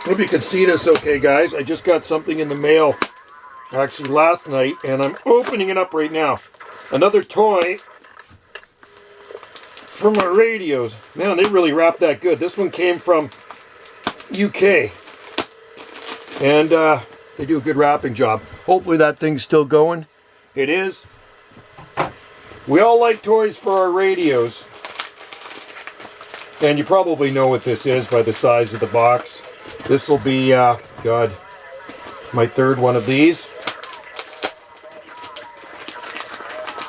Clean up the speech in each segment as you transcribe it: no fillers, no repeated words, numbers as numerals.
Hope you can see this okay, guys. I just got something in the mail, actually last night, and I'm opening it up right now. Another toy for my radios. Man, they really wrapped that good. This one came from UK, and they do a good wrapping job. Hopefully that thing's still going. It is. We all like toys for our radios. And you probably know what this is by the size of the box. This will be, God, my third one of these.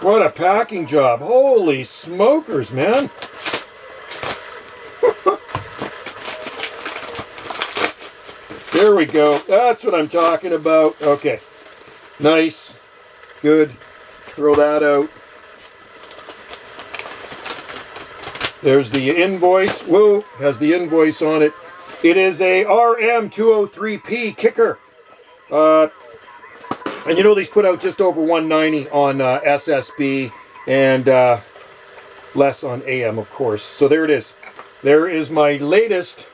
What a packing job. Holy smokers, man. There we go. That's what I'm talking about. Okay. Nice. Good. Throw that out. There's the invoice. Whoa, has the invoice on it. It is a RM203P kicker. And you know these put out just over 190 on SSB and less on AM, of course. So there it is. There is my latest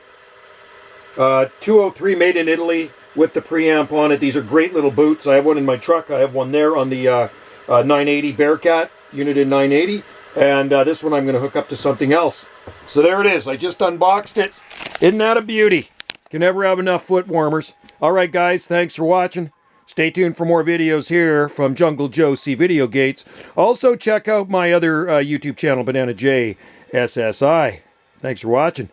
203 made in Italy with the preamp on it. These are great little boots. I have one in my truck. I have one there on the 980 Bearcat unit in 980. And this one I'm going to hook up to something else. So there it is. I just unboxed it. Isn't that a beauty? Can never have enough foot warmers. All right, guys. Thanks for watching. Stay tuned for more videos here from Jungle Joe C Video Gates. Also, check out my other YouTube channel, Banana J SSI. Thanks for watching.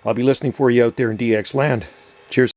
I'll be listening for you out there in DX land. Cheers.